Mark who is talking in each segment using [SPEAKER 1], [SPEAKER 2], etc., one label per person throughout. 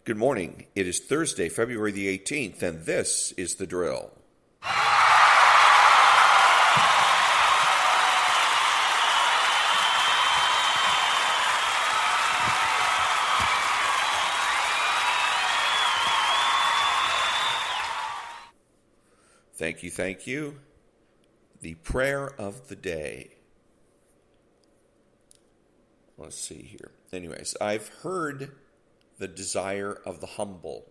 [SPEAKER 1] Good morning. It is Thursday, February the 18th, and this is The Drill. Thank you. The prayer of the day. Let's see here. Anyways, I've heard the desire of the humble,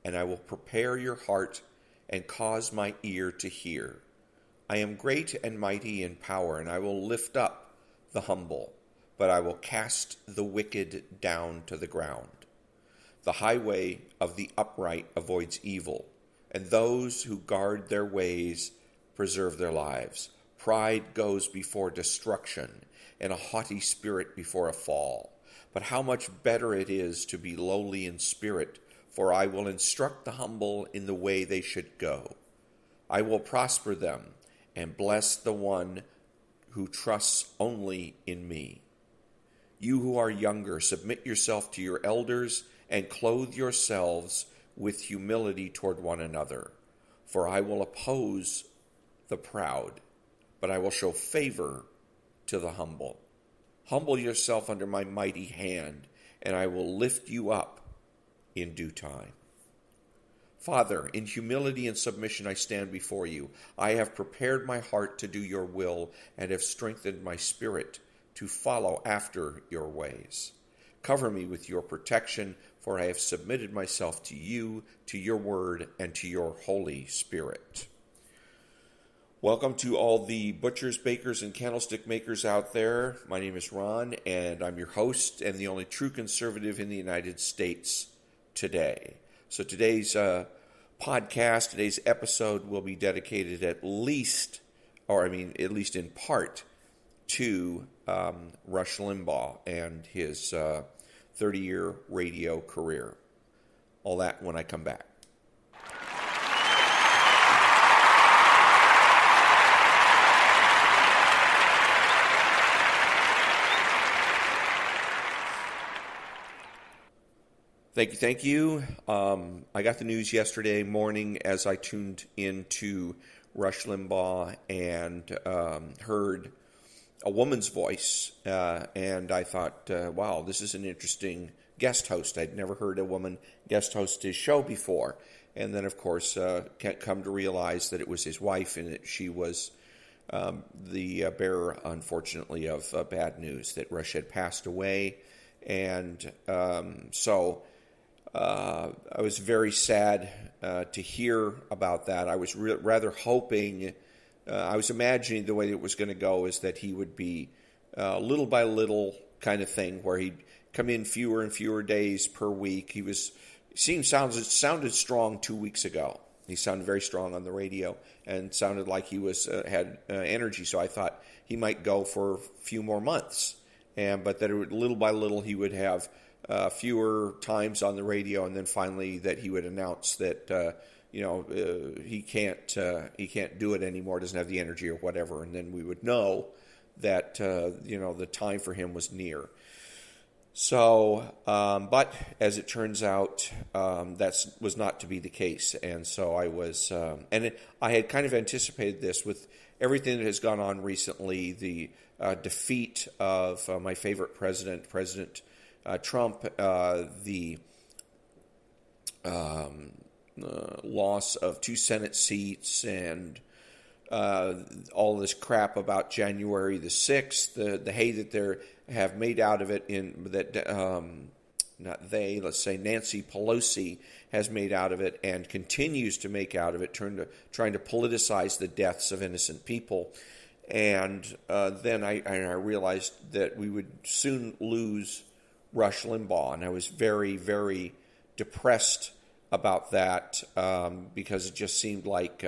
[SPEAKER 1] and I will prepare your heart and cause my ear to hear. I am great and mighty in power, and I will lift up the humble, but I will cast the wicked down to the ground. The highway of the upright avoids evil, and those who guard their ways preserve their lives. Pride goes before destruction, and a haughty spirit before a fall. But how much better it is to be lowly in spirit, for I will instruct the humble in the way they should go. I will prosper them and bless the one who trusts only in me. You who are younger, submit yourself to your elders and clothe yourselves with humility toward one another. For I will oppose the proud, but I will show favor to the humble. Humble yourself under my mighty hand, and I will lift you up in due time. Father, in humility and submission I stand before you. I have prepared my heart to do your will and have strengthened my spirit to follow after your ways. Cover me with your protection, for I have submitted myself to you, to your word, and to your Holy Spirit. Welcome to all the butchers, bakers, and candlestick makers out there. My name is Ron, and I'm your host and the only true conservative in the United States today. So today's podcast, today's episode will be dedicated at least in part, to Rush Limbaugh and his 30-year radio career. All that when I come back. Thank you. I got the news yesterday morning as I tuned into Rush Limbaugh and heard a woman's voice, and I thought, wow, this is an interesting guest host. I'd never heard a woman guest host his show before. And then, of course, come to realize that it was his wife and that she was the bearer, unfortunately, of bad news, that Rush had passed away. And so I was very sad to hear about that. I was rather hoping, I was imagining the way it was going to go is that he would be little by little kind of thing, where he'd come in fewer and fewer days per week. He sounded strong 2 weeks ago. He sounded very strong on the radio and sounded like he had energy. So I thought he might go for a few more months, but that little by little he would have fewer times on the radio, and then finally that he would announce that he can't do it anymore, doesn't have the energy or whatever, and then we would know that the time for him was near. So, but as it turns out, that was not to be the case, and so I was, I had kind of anticipated this with everything that has gone on recently, the defeat of my favorite president, President Trump, the loss of 2 Senate seats, and all this crap about January the 6th, the hay that they have made out of it, Nancy Pelosi has made out of it and continues to make out of it, trying to politicize the deaths of innocent people. And then I realized that we would soon lose Rush Limbaugh, and I was very, very depressed about that because it just seems like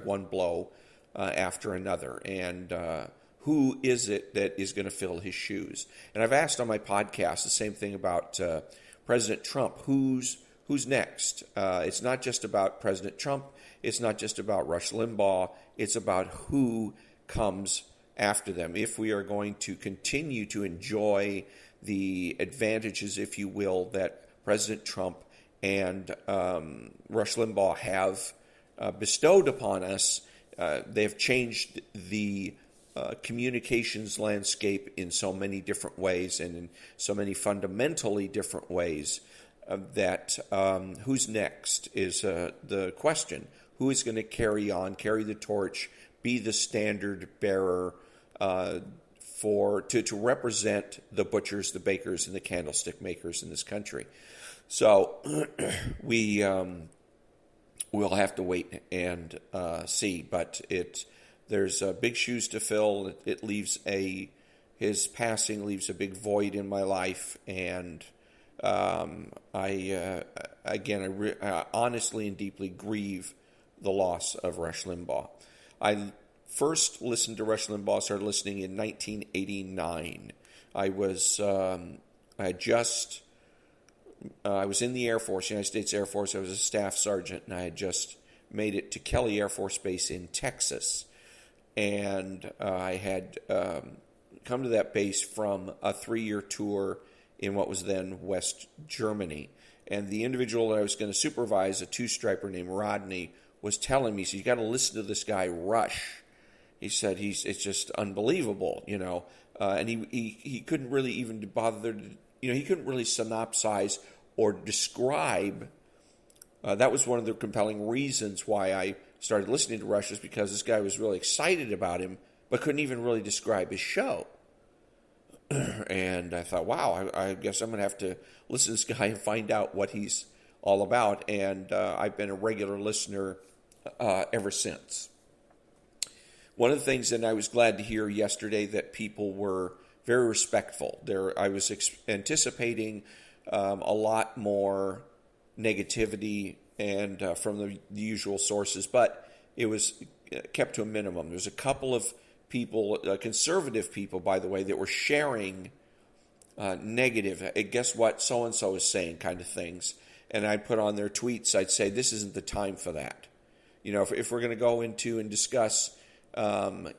[SPEAKER 1] one blow after another. And who is it that is going to fill his shoes? And I've asked on my podcast the same thing about President Trump. Who's next? It's not just about President Trump. It's not just about Rush Limbaugh. It's about who comes after them. If we are going to continue to enjoy the advantages, if you will, that President Trump and Rush Limbaugh have bestowed upon us. They have changed the communications landscape in so many different ways and in so many fundamentally different ways that who's next is the question. Who is going to carry the torch, be the standard bearer to represent the butchers, the bakers, and the candlestick makers in this country? So we'll have to wait and see. But there's big shoes to fill. His passing leaves a big void in my life, and I honestly and deeply grieve the loss of Rush Limbaugh. I first listened to Rush Limbaugh, started listening in 1989. I was in the Air Force, United States Air Force. I was a staff sergeant, and I had just made it to Kelly Air Force Base in Texas. And I had come to that base from a 3-year tour in what was then West Germany. And the individual that I was going to supervise, a two-striper named Rodney, was telling me, he said, you got to listen to this guy Rush. He said, it's just unbelievable, and he couldn't really even bother to, he couldn't really synopsize or describe. That was one of the compelling reasons why I started listening to Rush, is because this guy was really excited about him, but couldn't even really describe his show. And I thought, wow, I guess I'm going to have to listen to this guy and find out what he's all about. And I've been a regular listener ever since. One of the things that I was glad to hear yesterday, that people were very respectful. I was anticipating a lot more negativity and from the usual sources, but it was kept to a minimum. There's a couple of people, conservative people, by the way, that were sharing negative, guess what so-and-so is saying kind of things. And I'd put on their tweets, I'd say, this isn't the time for that. If we're going to go into and discuss, negativity,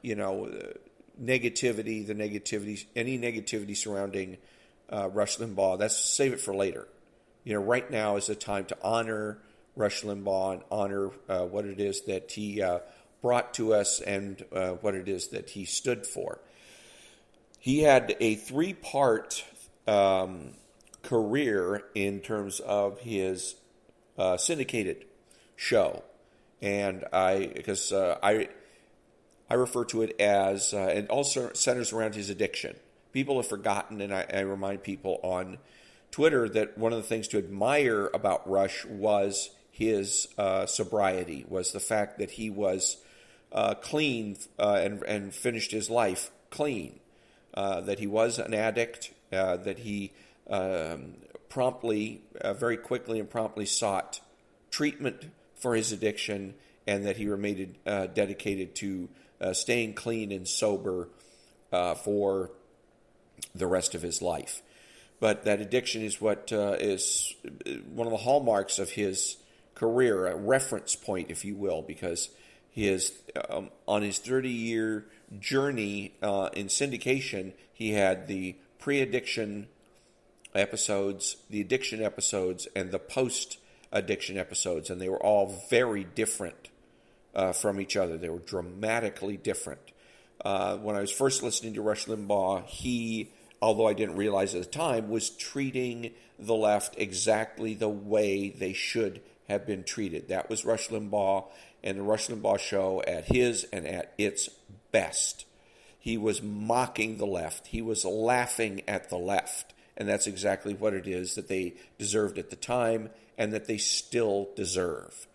[SPEAKER 1] any negativity surrounding Rush Limbaugh, save it for later. Right now is the time to honor Rush Limbaugh and honor what it is that he brought to us and what it is that he stood for. He had a 3-part career in terms of his syndicated show, and I refer to it as, and also centers around his addiction. People have forgotten, and I remind people on Twitter that one of the things to admire about Rush was his sobriety, was the fact that he was clean and finished his life clean, that he was an addict, that he very quickly and promptly sought treatment for his addiction, and that he remained dedicated to staying clean and sober for the rest of his life. But that addiction is what is one of the hallmarks of his career, a reference point, if you will, because he is on his 30-year journey in syndication. He had the pre-addiction episodes, the addiction episodes, and the post-addiction episodes, and they were all very different from each other. They were dramatically different. When I was first listening to Rush Limbaugh, he, although I didn't realize at the time, was treating the left exactly the way they should have been treated. That was Rush Limbaugh and the Rush Limbaugh show at his and at its best. He was mocking the left. He was laughing at the left. And that's exactly what it is that they deserved at the time and that they still deserve.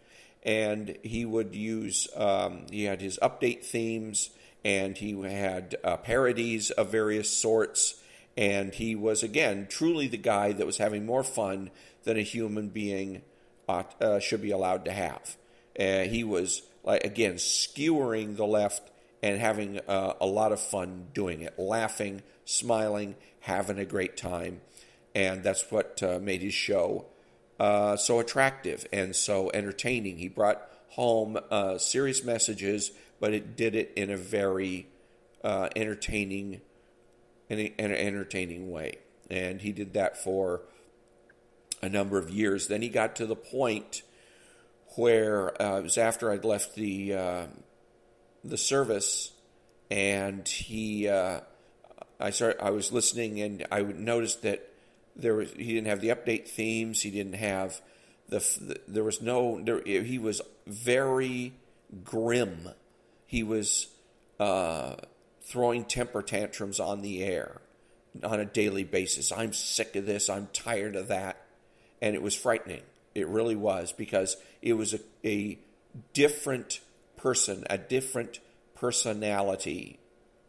[SPEAKER 1] And he would use, he had his update themes, and he had parodies of various sorts. And he was, again, truly the guy that was having more fun than a human being should be allowed to have. He was, again, skewering the left and having a lot of fun doing it, laughing, smiling, having a great time. And that's what made his show so attractive and so entertaining. He brought home serious messages, but it did it in a very entertaining way. And he did that for a number of years. Then he got to the point where it was after I'd left the service, and I was listening, and I would notice that he didn't have the update themes. He didn't have he was very grim. He was throwing temper tantrums on the air on a daily basis. I'm sick of this. I'm tired of that. And it was frightening. It really was, because it was a different person, a different personality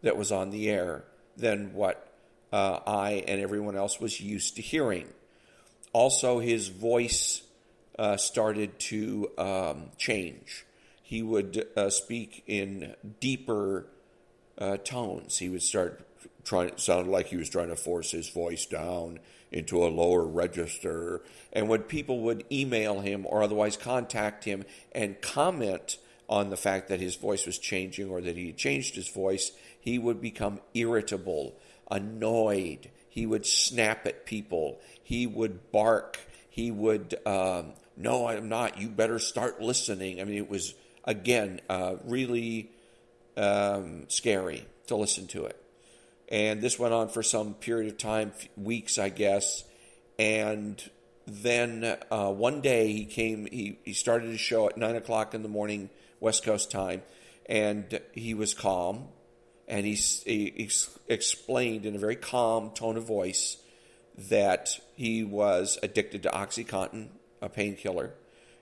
[SPEAKER 1] that was on the air than what I and everyone else was used to hearing. Also, his voice started to change. He would speak in deeper tones. He would start sound like he was trying to force his voice down into a lower register. And when people would email him or otherwise contact him and comment on the fact that his voice was changing or that he had changed his voice, he would become irritable, annoyed. He would snap at people. He would bark. He would, no, I'm not. You better start listening. I mean, it was, again, really scary to listen to it. And this went on for some period of time, weeks, I guess. And then one day he started his show at 9 o'clock in the morning, West Coast time, and he was calm. And he explained in a very calm tone of voice that he was addicted to OxyContin, a painkiller,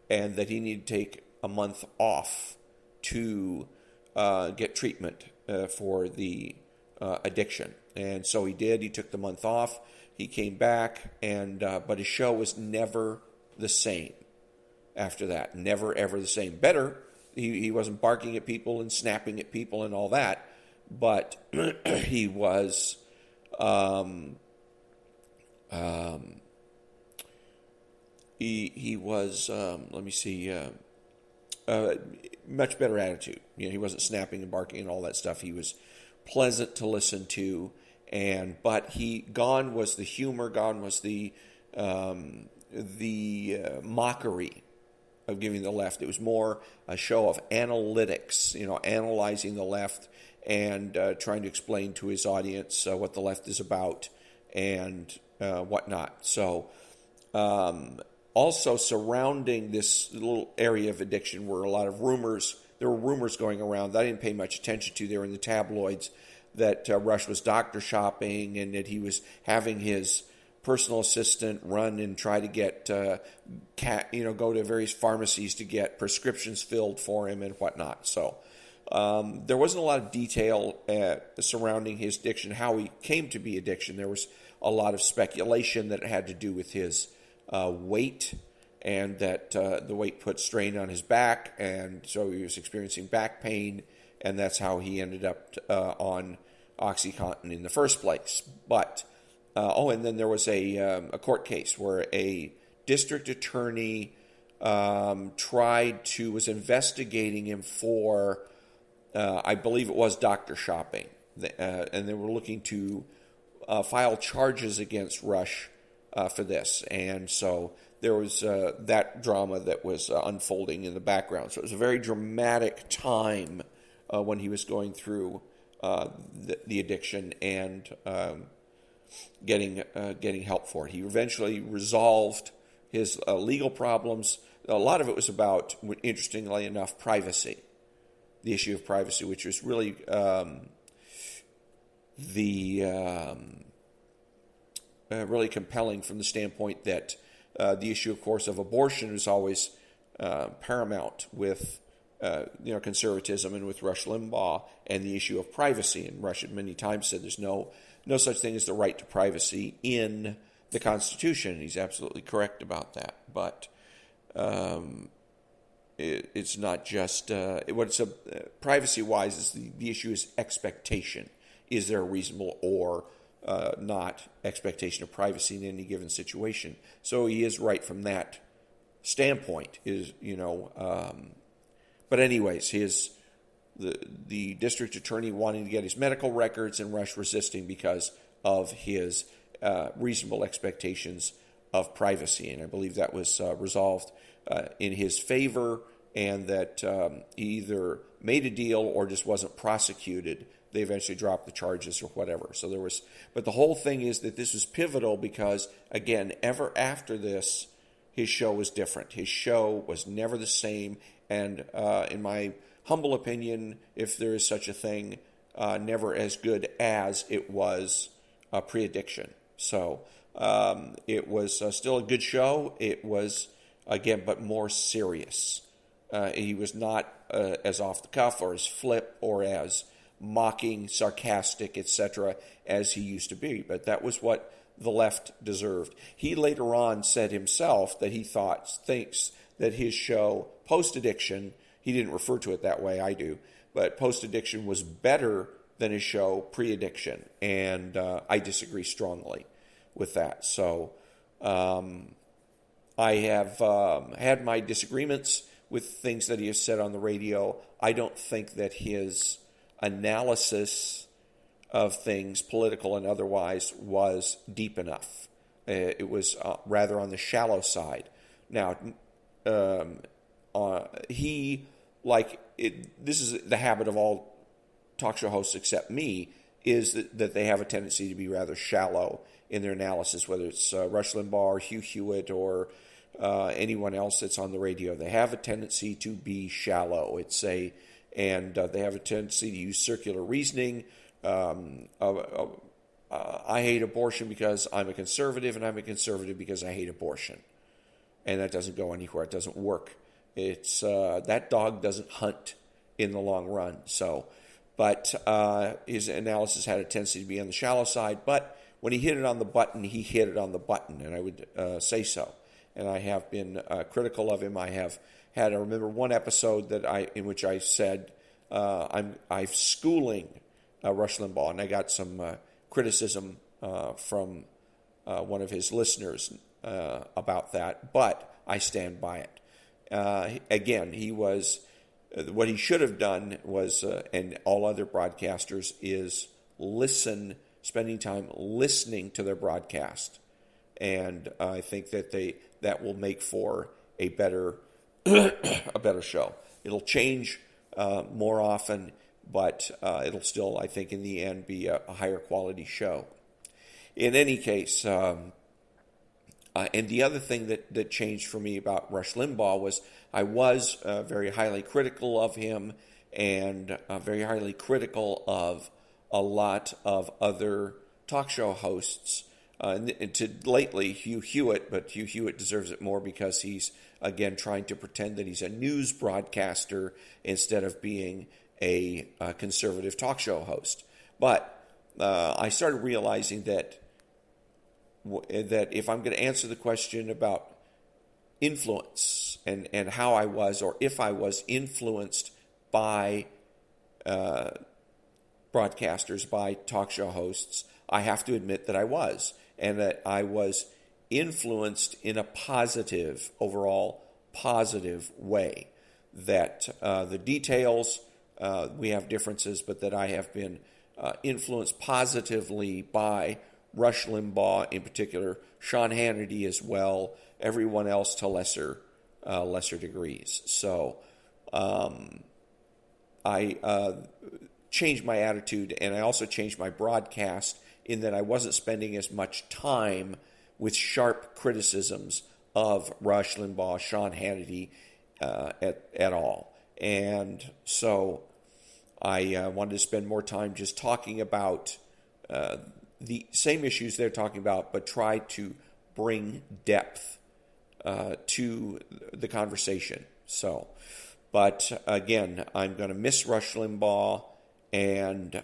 [SPEAKER 1] and that he needed to take a month off to get treatment for the addiction. And so he did. He took the month off. He came back, but his show was never the same after that. Never, ever the same. Better. He wasn't barking at people and snapping at people and all that, but he was he was much better attitude. He wasn't snapping and barking and all that stuff. He was pleasant to listen to, but gone was the humor, gone was the mockery of giving the left. It was more a show of analytics, analyzing the left and trying to explain to his audience what the left is about and whatnot. So, also surrounding this little area of addiction were a lot of rumors. There were rumors going around that I didn't pay much attention to. They were in the tabloids that Rush was doctor shopping and that he was having his personal assistant run and try to get go to various pharmacies to get prescriptions filled for him and whatnot. So there wasn't a lot of detail surrounding his addiction, how he came to be addiction. There was a lot of speculation that it had to do with his weight, and that the weight put strain on his back, and so he was experiencing back pain, and that's how he ended up on OxyContin in the first place. But and then there was a court case where a district attorney was investigating him for, I believe it was doctor shopping, and they were looking to file charges against Rush for this. And so there was that drama that was unfolding in the background. So it was a very dramatic time when he was going through the addiction and getting help for it. He eventually resolved his legal problems. A lot of it was about, interestingly enough, privacy, the issue of privacy, which was really really compelling from the standpoint that the issue, of course, of abortion is always paramount with conservatism and with Rush Limbaugh, and the issue of privacy. And Rush had many times said there's no such thing as the right to privacy in the Constitution. And he's absolutely correct about that. But it's not just privacy-wise. Is the issue is expectation. Is there a reasonable or not expectation of privacy in any given situation? So he is right from that standpoint. But anyways, the district attorney wanting to get his medical records and Rush resisting because of his reasonable expectations of privacy, and I believe that was resolved in his favor, and that he either made a deal or just wasn't prosecuted. They eventually dropped the charges or whatever. So there was, but the whole thing is that this was pivotal because, again, ever after this, his show was different. His show was never the same, and in my humble opinion, if there is such a thing, never as good as it was pre-addiction. So it was still a good show. It was, again, but more serious. He was not as off the cuff or as flip or as mocking, sarcastic, etc., as he used to be. But that was what the left deserved. He later on said himself that he thinks that his show, Post-Addiction, he didn't refer to it that way, I do, but Post-Addiction was better than his show Pre-Addiction, and I disagree strongly with that. So I have had my disagreements with things that he has said on the radio. I don't think that his analysis of things, political and otherwise, was deep enough. It was rather on the shallow side. Now, this is the habit of all talk show hosts except me, is that they have a tendency to be rather shallow in their analysis, whether it's Rush Limbaugh or Hugh Hewitt or anyone else that's on the radio. They have a tendency to be shallow. And they have a tendency to use circular reasoning. I hate abortion because I'm a conservative, and I'm a conservative because I hate abortion. And that doesn't go anywhere. It doesn't work. It's that dog doesn't hunt in the long run. So, but his analysis had a tendency to be on the shallow side. But when he hit it on the button, he hit it on the button, and I would say so. And I have been critical of him. I remember one episode in which I said I'm schooling Rush Limbaugh, and I got some criticism from one of his listeners about that, but I stand by it. Again, what he should have done was, and all other broadcasters, is spending time listening to their broadcast. And I think that will make for a better show. It'll change more often, but it'll still, I think, in the end, be a higher quality show. In any case, and the other thing that changed for me about Rush Limbaugh was I was very highly critical of him, and very highly critical of a lot of other talk show hosts. And to lately, Hugh Hewitt, but Hugh Hewitt deserves it more because he's, again, trying to pretend that he's a news broadcaster instead of being a conservative talk show host. But I started realizing that if I'm going to answer the question about influence and how I was, or if I was influenced by broadcasters, by talk show hosts, I have to admit that I was. And that I was influenced in a overall positive way. That the details, we have differences, but that I have been influenced positively by Rush Limbaugh in particular, Sean Hannity as well, everyone else to lesser degrees. So I changed my attitude, and I also changed my broadcast in that I wasn't spending as much time with sharp criticisms of Rush Limbaugh, Sean Hannity at all. And so I wanted to spend more time just talking about the same issues they're talking about, but try to bring depth to the conversation. So, but again, I'm going to miss Rush Limbaugh, and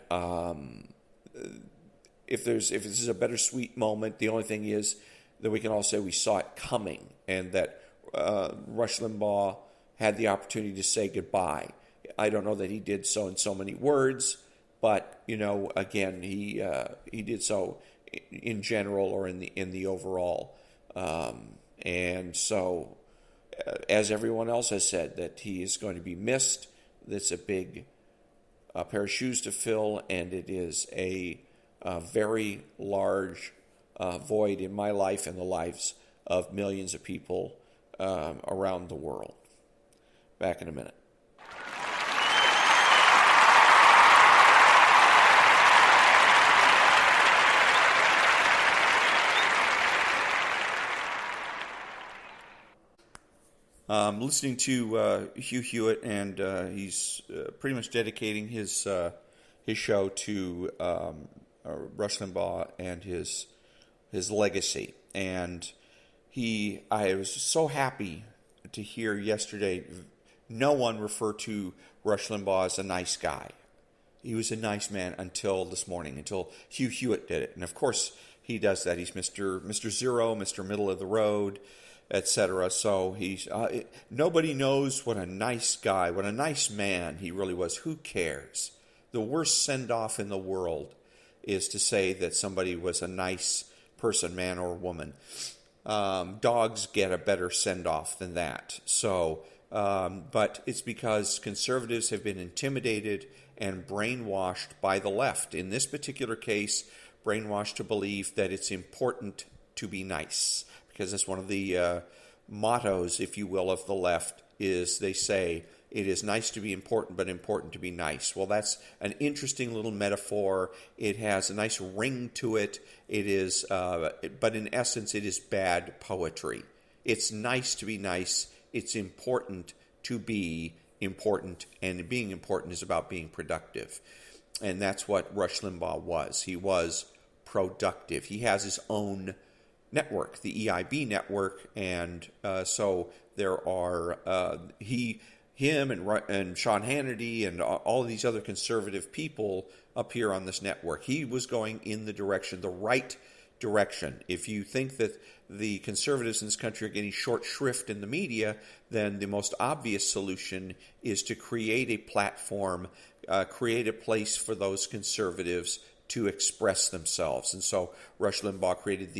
[SPEAKER 1] if this is a bittersweet moment, the only thing is that we can all say we saw it coming, and that Rush Limbaugh had the opportunity to say goodbye. I don't know that he did so in so many words, but again, he did so in general or in the overall, and so as everyone else has said, that he is going to be missed. That's a big pair of shoes to fill, and it is a very large void in my life and the lives of millions of people around the world. Back in a minute. Listening to Hugh Hewitt, and he's pretty much dedicating his show to Rush Limbaugh and his legacy. And I was so happy to hear yesterday no one refer to Rush Limbaugh as a nice guy. He was a nice man until this morning, until Hugh Hewitt did it. And of course he does that. He's Mr. Zero, Mr. Middle of the Road, etc. So he's nobody knows what a nice guy, what a nice man he really was. Who cares? The worst send-off in the world is to say that somebody was a nice person, man or woman. Dogs get a better send-off than that. So, but it's because conservatives have been intimidated and brainwashed by the left. In this particular case, brainwashed to believe that it's important to be nice. Because that's one of the mottos, if you will, of the left, is they say it is nice to be important, but important to be nice. Well, that's an interesting little metaphor. It has a nice ring to it. It is, but in essence, it is bad poetry. It's nice to be nice. It's important to be important, and being important is about being productive. And that's what Rush Limbaugh was. He was productive. He has his own network, the EIB network, and so there are him and Sean Hannity and all of these other conservative people appear on this network. He was going in the right direction. If you think that the conservatives in this country are getting short shrift in the media, then the most obvious solution is to create a platform, create a place for those conservatives to express themselves. And so Rush Limbaugh created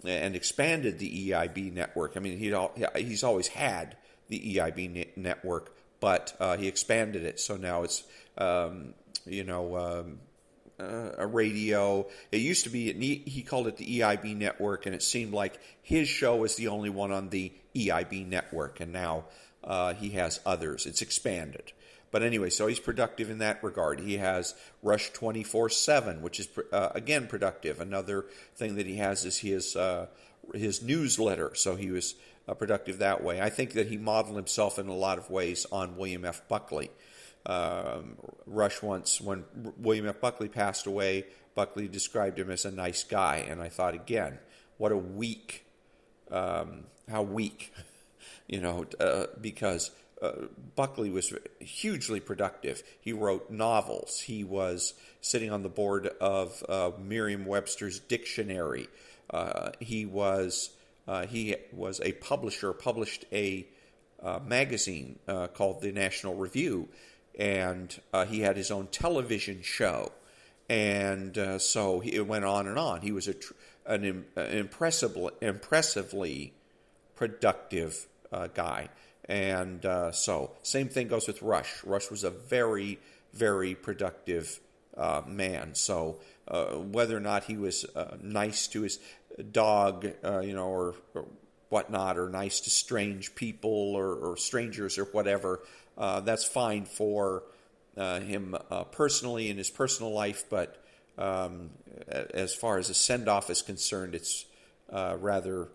[SPEAKER 1] and expanded the EIB network. I mean, he's always had the EIB network, but he expanded it. So now it's, a radio. It used to be, he called it the EIB network, and it seemed like his show was the only one on the EIB network, and now he has others. It's expanded. But anyway, so he's productive in that regard. He has Rush 24/7, which is, again, productive. Another thing that he has is his newsletter, so he was productive that way. I think that he modeled himself in a lot of ways on William F. Buckley. Rush once, when William F. Buckley passed away, Buckley described him as a nice guy, and I thought, again, what a weak, how weak, because Buckley was hugely productive. He wrote novels. He was sitting on the board of Merriam-Webster's dictionary. He was a publisher, published a magazine called the National Review, and he had his own television show. And so it went on and on. He was an impressively productive guy. And so same thing goes with Rush. Rush was a very, very productive man. So whether or not he was nice to his dog, or whatnot, or nice to strange people or strangers or whatever, that's fine for him personally in his personal life. But as far as a send-off is concerned, it's rather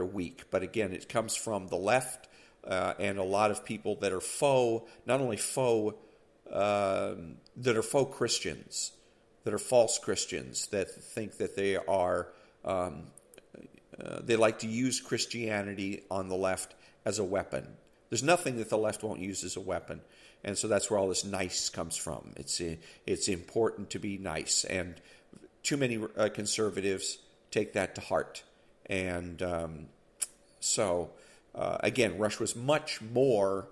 [SPEAKER 1] weak. But again, it comes from the left. And a lot of people that are not only faux, that are faux Christians, that are false Christians, that think that they are, they like to use Christianity on the left as a weapon. There's nothing that the left won't use as a weapon. And so that's where all this nice comes from. It's important to be nice. And too many conservatives take that to heart. And again, Rush was much more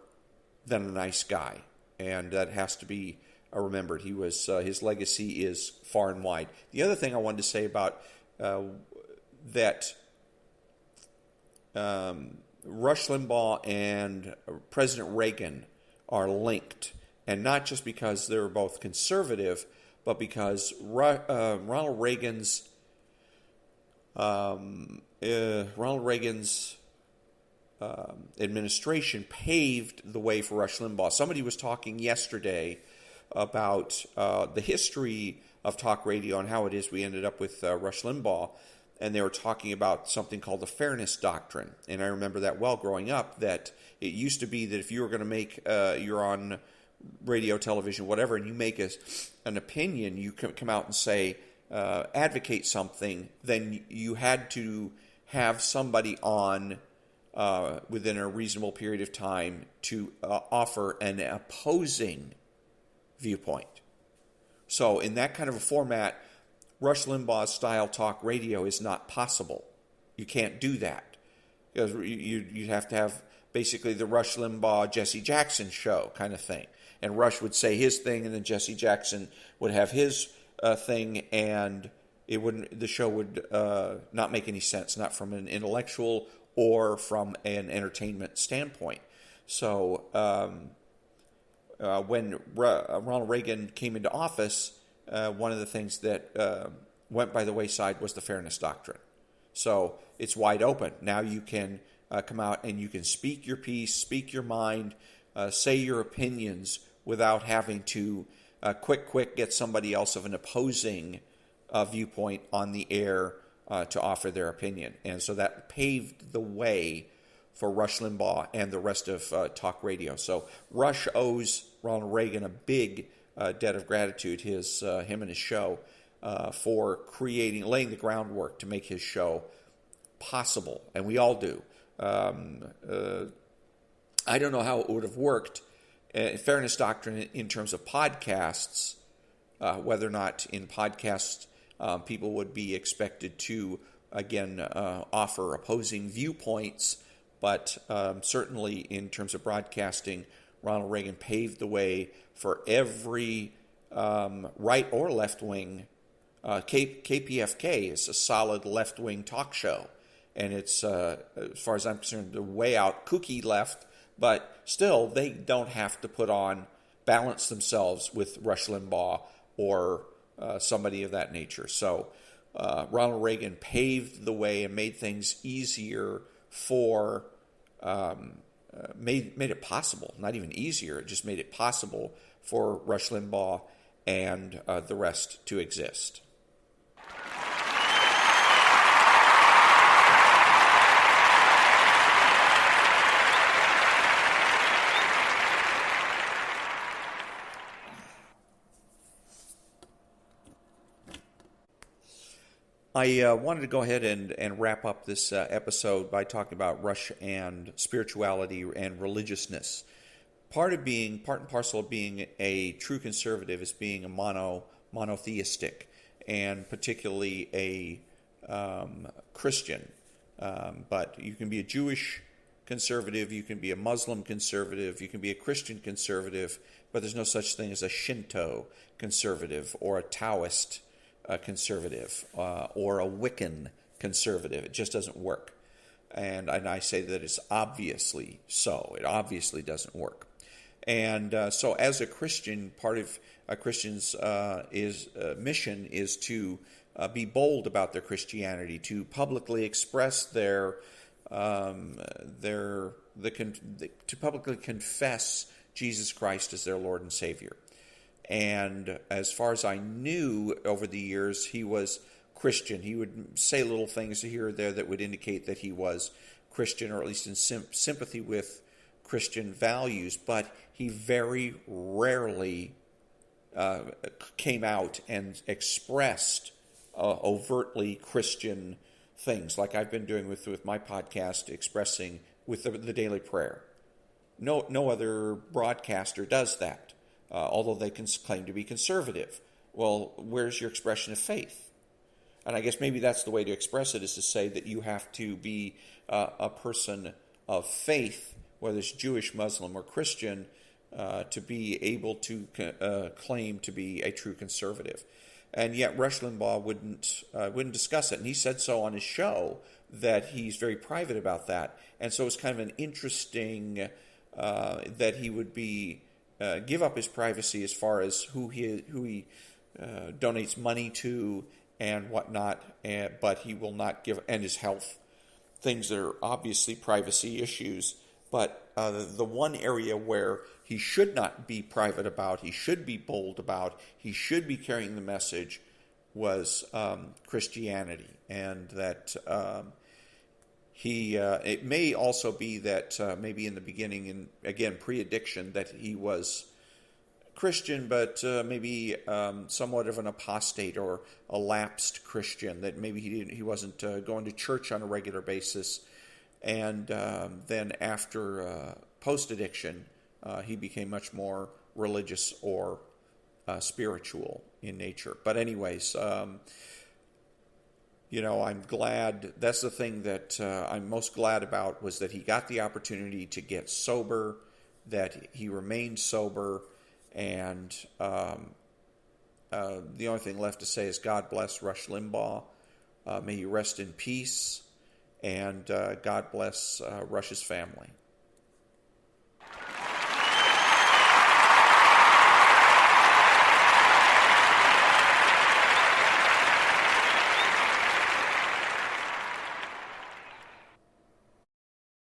[SPEAKER 1] than a nice guy, and that has to be remembered. He was his legacy is far and wide. The other thing I wanted to say about that Rush Limbaugh and President Reagan are linked, and not just because they're both conservative, but because Ronald Reagan's Ronald Reagan's administration paved the way for Rush Limbaugh. Somebody was talking yesterday about the history of talk radio and how it is we ended up with Rush Limbaugh, and they were talking about something called the fairness doctrine. And I remember that well growing up, that it used to be that if you were going to make, you're on radio, television, whatever, and you make an opinion, you come out and say, advocate something, then you had to have somebody on within a reasonable period of time to offer an opposing viewpoint. So in that kind of a format, Rush Limbaugh style talk radio is not possible. You can't do that. Because you'd have to have basically the Rush Limbaugh, Jesse Jackson show kind of thing. And Rush would say his thing, and then Jesse Jackson would have his thing, and the show would not make any sense, not from an intellectual or from an entertainment standpoint. So when Ronald Reagan came into office, one of the things that went by the wayside was the fairness doctrine. So it's wide open. Now you can come out and you can speak your piece, speak your mind, say your opinions without having to quick get somebody else of an opposing viewpoint on the air to offer their opinion. And so that paved the way for Rush Limbaugh and the rest of talk radio. So Rush owes Ronald Reagan a big debt of gratitude, him and his show, for laying the groundwork to make his show possible. And we all do. I don't know how it would have worked, fairness doctrine in terms of podcasts, whether or not in podcasts people would be expected to, again, offer opposing viewpoints. But certainly in terms of broadcasting, Ronald Reagan paved the way for every right or left-wing. KPFK is a solid left-wing talk show. And it's, as far as I'm concerned, the way out kooky left. But still, they don't have to balance themselves with Rush Limbaugh or somebody of that nature. So Ronald Reagan paved the way and made things easier for, made it possible, not even easier, it just made it possible for Rush Limbaugh and the rest to exist. I wanted to go ahead and wrap up this episode by talking about Rush and spirituality and religiousness. Part and parcel of being a true conservative is being a monotheistic, and particularly a Christian. But you can be a Jewish conservative, you can be a Muslim conservative, you can be a Christian conservative, but there's no such thing as a Shinto conservative or a Taoist conservative or a Wiccan conservative. It just doesn't work. And I say that it's obviously so. It obviously doesn't work. And so as a Christian, part of a Christian's mission is to be bold about their Christianity, to publicly express to publicly confess Jesus Christ as their Lord and Savior. And as far as I knew over the years, he was Christian. He would say little things here or there that would indicate that he was Christian, or at least in sympathy with Christian values. But he very rarely came out and expressed overtly Christian things, like I've been doing with my podcast, expressing with the daily prayer. No other broadcaster does that. Although they can claim to be conservative. Well, where's your expression of faith? And I guess maybe that's the way to express it, is to say that you have to be a person of faith, whether it's Jewish, Muslim, or Christian, to be able to claim to be a true conservative. And yet Rush Limbaugh wouldn't discuss it. And he said so on his show, that he's very private about that. And so it's kind of an interesting that he would be give up his privacy as far as who he donates money to and whatnot, but he will not give, and his health, things that are obviously privacy issues. But the one area where he should not be private about, he should be bold about, he should be carrying the message, was Christianity. And that it may also be that maybe in the beginning, and again, pre-addiction, that he was Christian, but maybe somewhat of an apostate or a lapsed Christian, that maybe he wasn't going to church on a regular basis. And then after post-addiction, he became much more religious or spiritual in nature. But anyways, I'm glad. That's the thing that I'm most glad about, was that he got the opportunity to get sober, that he remained sober, and the only thing left to say is God bless Rush Limbaugh. May he rest in peace, and God bless Rush's family.